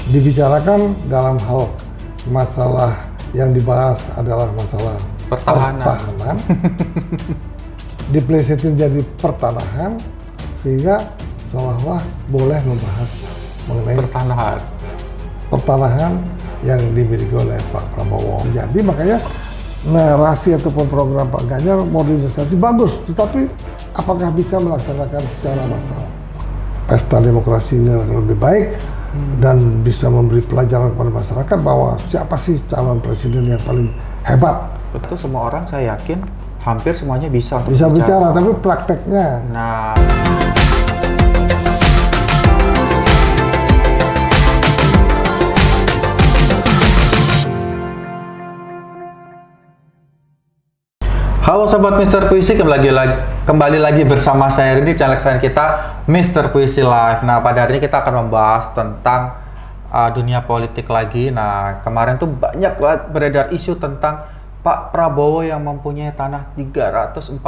dibicarakan dalam hal masalah yang dibahas adalah masalah pertahanan. Diplesetin jadi pertanahan sehingga seolah-olah boleh membahas mengenai pertanahan yang dimiliki oleh Pak Prabowo. Jadi makanya narasi ataupun program Pak Ganjar modernisasi bagus, tetapi apakah bisa melaksanakan secara massal? Pesta demokrasinya lebih baik dan bisa memberi pelajaran kepada masyarakat bahwa siapa sih calon presiden yang paling hebat. Itu semua orang saya yakin hampir semuanya bisa untuk bisa bicara, tapi prakteknya. Nah, halo Sobat Mr. Puisi, kembali lagi bersama saya di channel kesayangan kita Mr. Puisi Live. Nah, pada hari ini kita akan membahas tentang dunia politik lagi. Nah, kemarin tuh banyak beredar isu tentang Pak Prabowo yang mempunyai tanah 340.000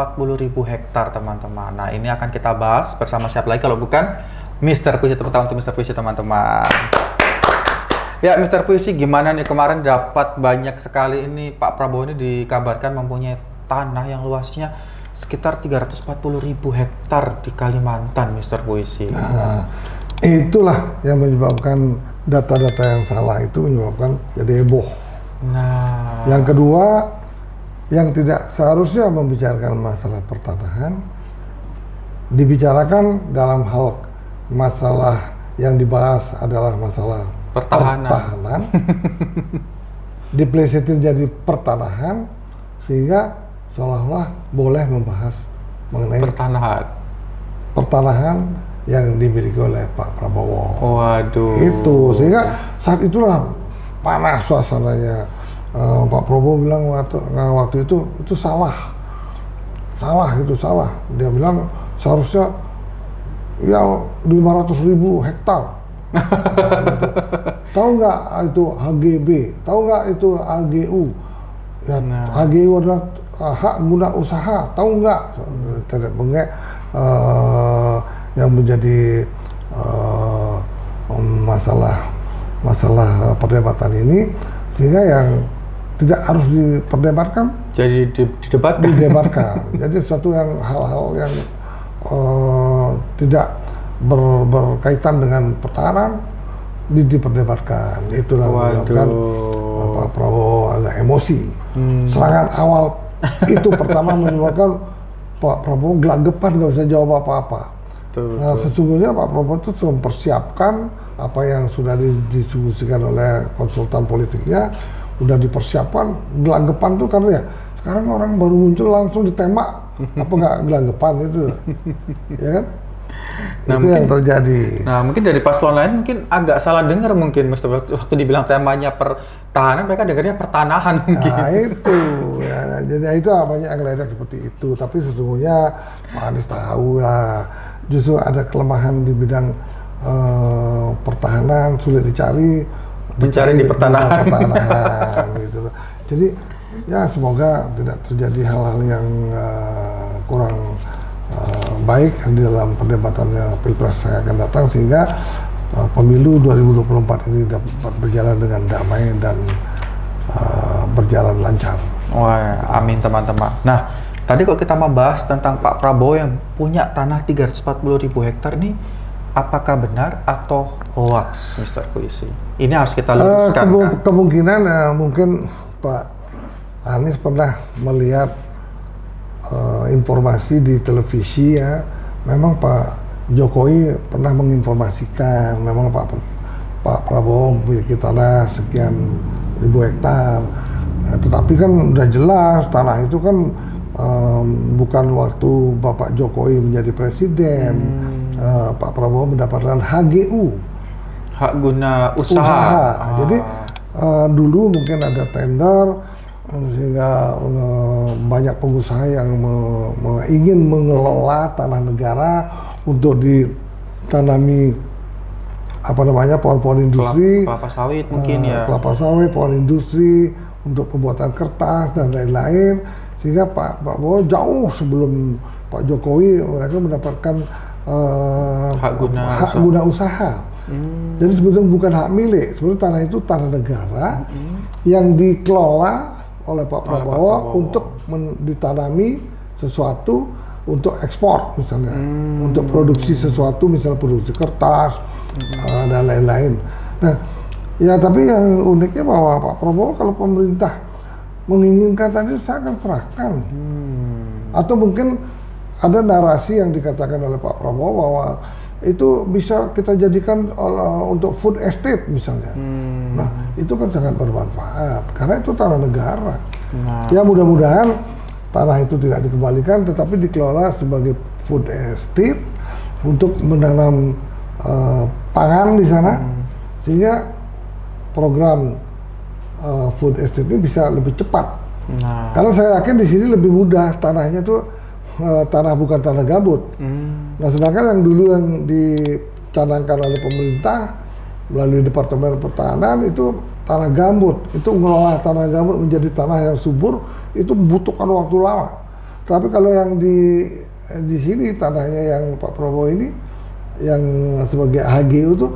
hektar, teman-teman. Nah, ini akan kita bahas bersama siapa lagi kalau bukan Mr. Puisi. Tepuk tangan untuk Mr. Puisi, teman-teman. Ya, Mr. Puisi, gimana nih kemarin dapat banyak sekali ini Pak Prabowo ini dikabarkan mempunyai tanah yang luasnya sekitar 340.000 hektar di Kalimantan, Mr. Puisi. Nah, itulah yang menyebabkan data-data yang salah itu menyebabkan jadi heboh. Nah, yang kedua, yang tidak seharusnya membicarakan masalah pertanahan, dibicarakan dalam hal masalah yang dibahas adalah masalah pertahanan. Diplesetin jadi pertanahan sehingga seolah-olah boleh membahas mengenai pertanahan yang dimiliki oleh Pak Prabowo. Waduh. Itu sehingga saat itulah panas suasananya. Pak Prabowo bilang waktu itu salah. Dia bilang seharusnya ya 500.000 hektar. Gitu. Tahu nggak itu HGB? Tahu nggak itu HGU? Ya, HGU adalah hak guna usaha. Tahu nggak? Tidak bengek yang menjadi masalah perdebatan ini, sehingga yang tidak harus diperdebatkan jadi didebatkan. Jadi suatu yang hal-hal yang tidak berkaitan dengan pertahanan diperdebatkan. Itulah menyebabkan Pak Prabowo agak emosi. Serangan awal itu pertama menyebabkan Pak Prabowo gelagapan, nggak bisa jawab apa-apa. Nah, sesungguhnya Pak Prabowo itu mempersiapkan apa yang sudah didiskusikan oleh konsultan politiknya, udah dipersiapkan. Gelagapan tuh karena ya sekarang orang baru muncul langsung ditembak, apa nggak gelagapan itu, ya kan? Nah, itu mungkin, yang terjadi. Nah, mungkin dari paslon lain mungkin agak salah dengar mungkin, waktu dibilang temanya pertahanan, mereka dengarnya pertanahan mungkin. Nah, itu ya, jadi itu banyak yang ngelihat seperti itu, tapi sesungguhnya Pak Anies tahu lah, justru ada kelemahan di bidang pertahanan, sulit dicari di pertanahan. Gitu. Jadi ya semoga tidak terjadi hal-hal yang kurang baik di dalam perdebatannya Pilpres yang akan datang, sehingga pemilu 2024 ini dapat berjalan dengan damai dan berjalan lancar. Wah, amin teman-teman. Nah, tadi kok kita membahas tentang Pak Prabowo yang punya tanah 340.000 hektar ini, apakah benar atau hoax, Mr. Puisi? Ini harus kita luruskan. Kemungkinan mungkin Pak Anies pernah melihat informasi di televisi, ya. Memang Pak Jokowi pernah menginformasikan memang Pak Prabowo memiliki tanah sekian ribu hektar. Tetapi kan udah jelas tanah itu kan bukan waktu Bapak Jokowi menjadi presiden. Pak Prabowo mendapatkan HGU, hak guna usaha. Jadi dulu mungkin ada tender, sehingga banyak pengusaha yang ingin mengelola tanah negara untuk ditanami pohon-pohon industri, kelapa sawit mungkin ya. Kelapa sawit, pohon industri untuk pembuatan kertas dan lain-lain, sehingga Pak Prabowo jauh sebelum Pak Jokowi mereka mendapatkan hak guna usaha. Jadi sebetulnya bukan hak milik, sebetulnya tanah itu tanah negara yang dikelola oleh Pak Prabowo untuk ditanami sesuatu untuk ekspor misalnya, untuk produksi sesuatu, misalnya produksi kertas dan lain-lain. Nah, ya tapi yang uniknya bahwa Pak Prabowo kalau pemerintah menginginkan tadi saya akan serahkan. Atau mungkin ada narasi yang dikatakan oleh Pak Prabowo bahwa itu bisa kita jadikan untuk food estate misalnya. Nah, itu kan sangat bermanfaat karena itu tanah negara. Ya mudah-mudahan tanah itu tidak dikembalikan tetapi dikelola sebagai food estate untuk menanam pangan di sana sehingga program food estate ini bisa lebih cepat. Karena saya yakin di sini lebih mudah, tanahnya tuh tanah bukan tanah gambut. Nah, sedangkan yang dulu yang dicanangkan oleh pemerintah melalui Departemen Pertahanan itu tanah gambut. Itu mengelola tanah gambut menjadi tanah yang subur itu membutuhkan waktu lama. Tapi kalau yang di sini tanahnya yang Pak Prabowo ini yang sebagai HGU itu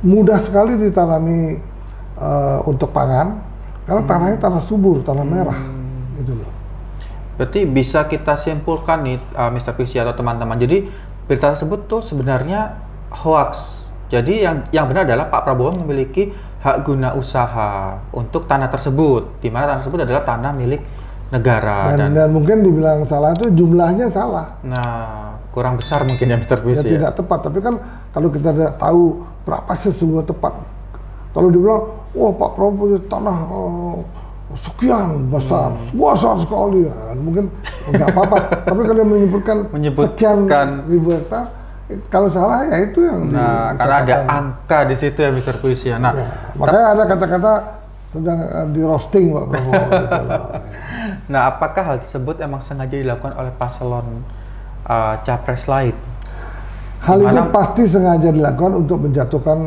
mudah sekali ditanami untuk pangan karena tanahnya tanah subur, tanah merah gitu loh. Berarti bisa kita simpulkan nih, Mr. Puisi atau teman-teman. Jadi berita tersebut tuh sebenarnya hoax. Jadi yang benar adalah Pak Prabowo memiliki hak guna usaha untuk tanah tersebut, di mana tanah tersebut adalah tanah milik negara. Dan mungkin dibilang salah itu jumlahnya salah. Nah, kurang besar mungkin ya Mr. Puisi. Ya, tidak tepat. Tapi kan kalau kita tidak tahu berapa sesungguhnya tepat. Kalau dibilang, wah Pak Prabowo punya tanah sekian besar sekali ya. Mungkin nggak apa-apa. Tapi kalau menyebutkan sekian ribu hektar, kalau salah ya itu yang karena ada angka di situ ya Mr. Puisi. Nah, ya, makanya ada kata-kata sedang di roasting Pak Prabowo. Gitu loh. Nah, apakah hal tersebut emang sengaja dilakukan oleh paslon capres lain? Hal itu pasti sengaja dilakukan untuk menjatuhkan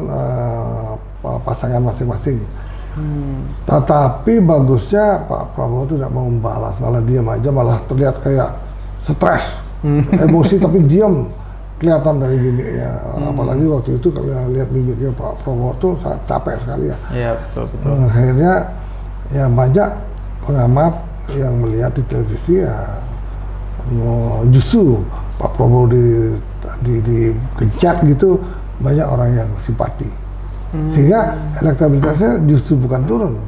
pasangan masing-masing. Tetapi bagusnya Pak Prabowo tidak mau membalas, malah diam aja, malah terlihat kayak stres, emosi tapi diam, kelihatan dari mimiknya. Apalagi waktu itu kalau lihat mimiknya Pak Prabowo tuh sangat capek sekali ya. Iya, betul. Akhirnya ya banyak pengamat yang melihat di televisi ya justru Pak Prabowo digencat gitu, banyak orang yang simpati. Sehingga elektabilitasnya justru bukan turun,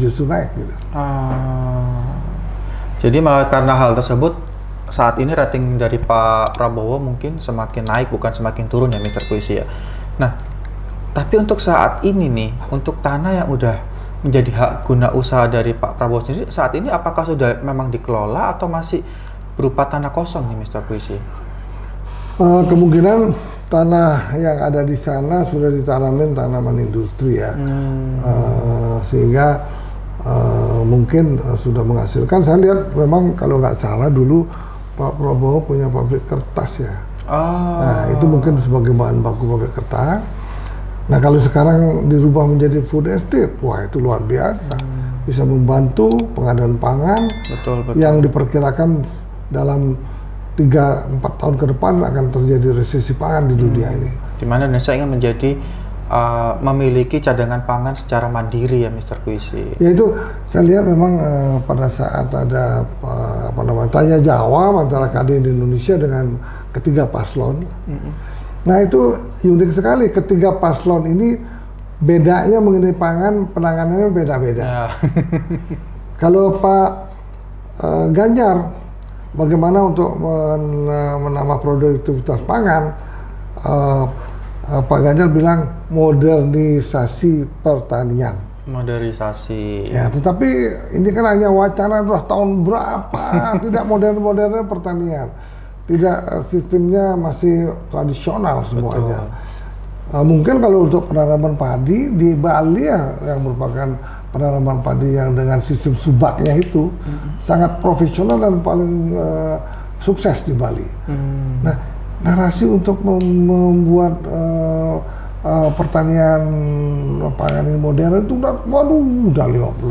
justru naik gitu. Jadi karena hal tersebut saat ini rating dari Pak Prabowo mungkin semakin naik bukan semakin turun ya Mr. Puisi ya. Nah, tapi untuk saat ini nih, untuk tanah yang udah menjadi hak guna usaha dari Pak Prabowo sendiri saat ini apakah sudah memang dikelola atau masih berupa tanah kosong nih Mr. Puisi? Kemungkinan tanah yang ada di sana sudah ditanamin tanaman industri ya, sehingga mungkin sudah menghasilkan. Saya lihat memang kalau nggak salah dulu Pak Prabowo punya pabrik kertas ya. Nah itu mungkin sebagai bahan baku pabrik kertas. Nah kalau sekarang dirubah menjadi food estate, wah itu luar biasa. Bisa membantu pengadaan pangan betul. Yang diperkirakan dalam 3-4 tahun ke depan akan terjadi resesi pangan di dunia ini. Di mana Indonesia ingin menjadi memiliki cadangan pangan secara mandiri ya Mr. Puisi. Ya itu saya lihat memang pada saat ada tanya jawab antara kadin di Indonesia dengan ketiga paslon. Nah itu unik sekali, ketiga paslon ini bedanya mengenai pangan penanganannya beda-beda. Ya. Kalau Pak Ganjar bagaimana untuk menambah produktivitas pangan, Pak Ganjar bilang modernisasi pertanian. Modernisasi. Ya, tetapi ini kan hanya wacana tahun berapa, tidak modern-modernnya pertanian. Tidak, sistemnya masih tradisional semuanya. Mungkin kalau untuk penanaman padi di Bali ya, yang merupakan penanaman padi yang dengan sistem subaknya itu sangat profesional dan paling sukses di Bali. Nah, narasi untuk membuat pertanian pangan ini modern itu udah 50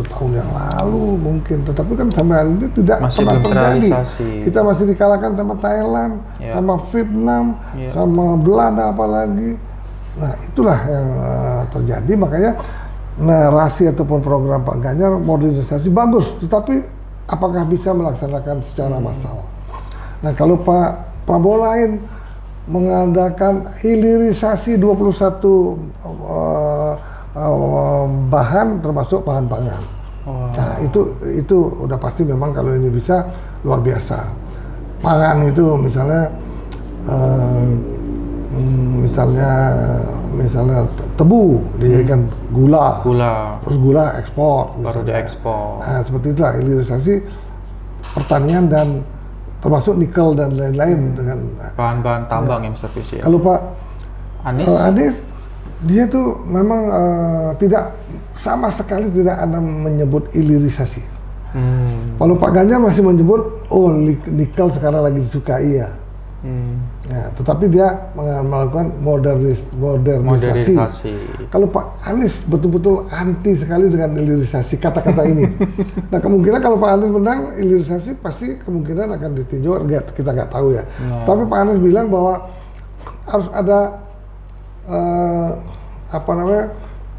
tahun yang lalu mungkin, tetapi kan sampai hari ini tidak pernah terjadi. Kita masih dikalahkan sama Thailand, sama Vietnam, sama Belanda apalagi. Nah, itulah yang terjadi, makanya narasi ataupun program Pak Ganjar modernisasi bagus, tetapi apakah bisa melaksanakan secara massal? Nah, kalau Pak Prabowo lain mengadakan hilirisasi 21 bahan termasuk bahan pangan. Nah, itu udah pasti memang kalau ini bisa luar biasa. Pangan itu misalnya tebu dijadikan gula, terus gula ekspor, baru diekspor. Nah, seperti itulah hilirisasi pertanian dan termasuk nikel dan lain-lain dengan bahan-bahan tambang yang Puisi ya. Kalau Pak Anies, dia tuh memang tidak sama sekali tidak ada menyebut hilirisasi. Kalau Pak Ganjar masih menyebut nikel sekarang lagi disukai ya. Ya, tetapi dia melakukan modernisasi. Kalau Pak Anies betul-betul anti sekali dengan hilirisasi kata-kata ini. Nah, kemungkinan kalau Pak Anies menang hilirisasi pasti kemungkinan akan ditinjau, kita nggak tahu ya. Tapi Pak Anies bilang bahwa harus ada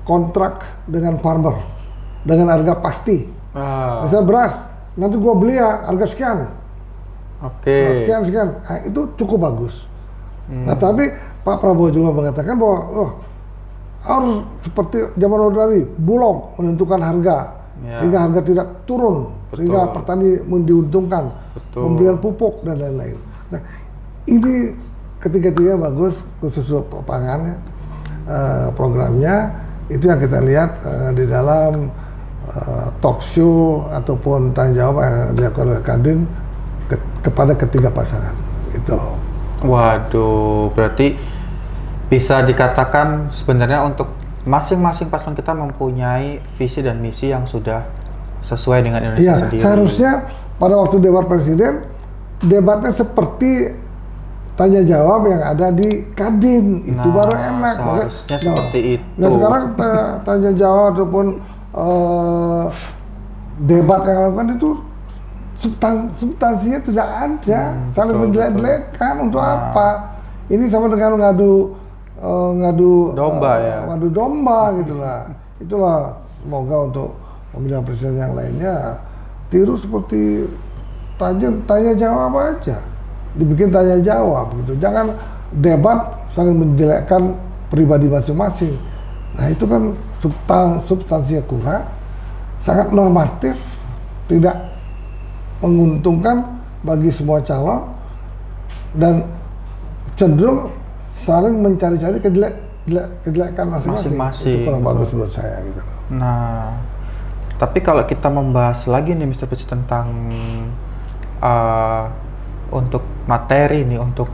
kontrak dengan farmer dengan harga pasti. Misalnya beras, nanti gua beli ya harga sekian. Nah, sekian. Nah, itu cukup bagus. Nah, tapi Pak Prabowo juga mengatakan bahwa harus seperti zaman Orde Baru, Bulog menentukan harga sehingga harga tidak turun, sehingga petani diuntungkan, pemberian pupuk dan lain-lain. Nah, ini ketiga-tiganya bagus, khusus pangannya, programnya itu yang kita lihat di dalam talk show ataupun tanya jawab yang dilakukan oleh Kadin kepada ketiga pasangan itu. Waduh, berarti bisa dikatakan sebenarnya untuk masing-masing paslon kita mempunyai visi dan misi yang sudah sesuai dengan Indonesia sendiri. Seharusnya pada waktu debat presiden debatnya seperti tanya jawab yang ada di Kadin, itu baru enak. Seharusnya seperti itu. Nah, sekarang tanya jawab ataupun debat yang lakukan itu substansinya tidak ada, saling menjelek-jelekan untuk apa? Ini sama dengan ngadu domba ya. Ngadu domba gitulah. Itulah semoga untuk pemilihan presiden yang lainnya tiru seperti tanya jawab aja. Dibikin tanya jawab gitu. Jangan debat saling menjelekkan pribadi masing-masing. Nah, itu kan substansinya kurang, sangat normatif, tidak menguntungkan bagi semua calon dan cenderung saling mencari-cari kejelekan masing-masing. Itu kurang bagus menurut saya gitu. Nah, tapi kalau kita membahas lagi nih Mr. Puisi tentang untuk materi nih, untuk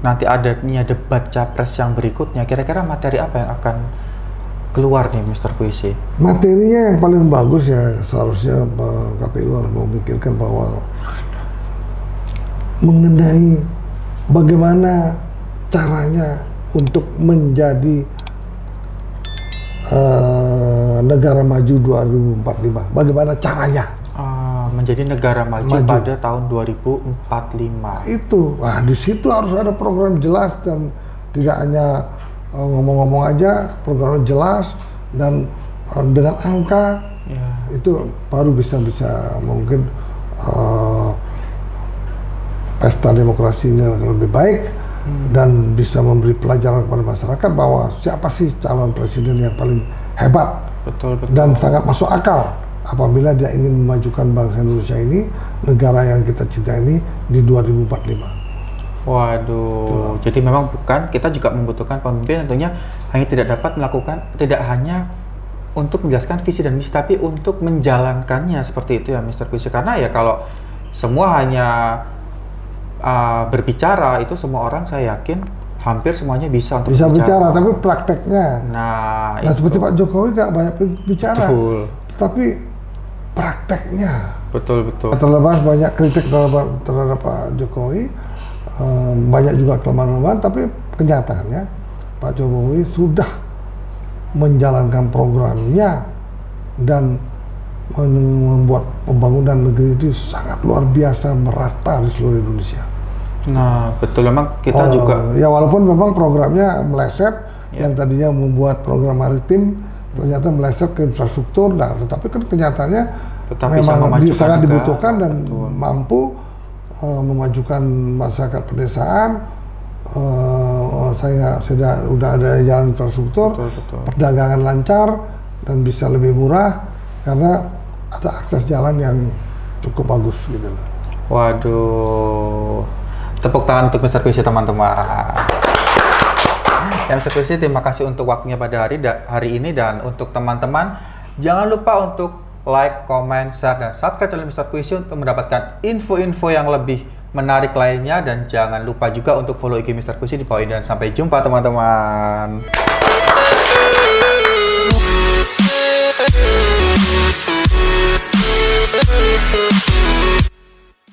nanti adanya debat capres yang berikutnya, kira-kira materi apa yang akan keluar nih Mr. Puisi? Materinya yang paling bagus ya seharusnya KPU harus memikirkan bahwa mengenai bagaimana caranya untuk menjadi negara maju 2045. Bagaimana caranya? Menjadi negara maju pada tahun 2045. Itu, di situ harus ada program jelas dan tidak hanya ngomong-ngomong aja, programnya jelas dan dengan angka itu baru bisa mungkin pesta demokrasinya lebih baik dan bisa memberi pelajaran kepada masyarakat bahwa siapa sih calon presiden yang paling hebat dan sangat masuk akal apabila dia ingin memajukan bangsa Indonesia ini, negara yang kita cintai ini di 2045. Waduh, jadi memang kita juga membutuhkan pemimpin tentunya tidak hanya untuk menjelaskan visi dan misi, tapi untuk menjalankannya seperti itu ya Mr. Puisi. Karena ya kalau semua hanya berbicara, itu semua orang saya yakin hampir semuanya bisa untuk bicara, tapi prakteknya. Nah seperti Pak Jokowi gak banyak bicara, tapi prakteknya. Betul. Terlepas banyak kritik terhadap Pak Jokowi, banyak juga kelemahan-kelemahan, tapi kenyataannya Pak Jokowi sudah menjalankan programnya dan membuat pembangunan negeri itu sangat luar biasa, merata di seluruh Indonesia. Nah, betul, memang kita juga ya walaupun memang programnya meleset yang tadinya membuat program maritim ternyata meleset ke infrastruktur. Nah, tetapi kan kenyataannya memang sangat dibutuhkan dan mampu memajukan masyarakat pedesaan. Saya sudah ada jalan infrastruktur, perdagangan lancar dan bisa lebih murah karena ada akses jalan yang cukup bagus gitu. Waduh, tepuk tangan untuk Mr. Puisi teman-teman. Ya, Mr. Puisi, terima kasih untuk waktunya pada hari ini, dan untuk teman-teman jangan lupa untuk like, comment, share, dan subscribe channel Mr. Puisi untuk mendapatkan info-info yang lebih menarik lainnya, dan jangan lupa juga untuk follow IG Mr. Puisi di bawah ini, dan sampai jumpa teman-teman.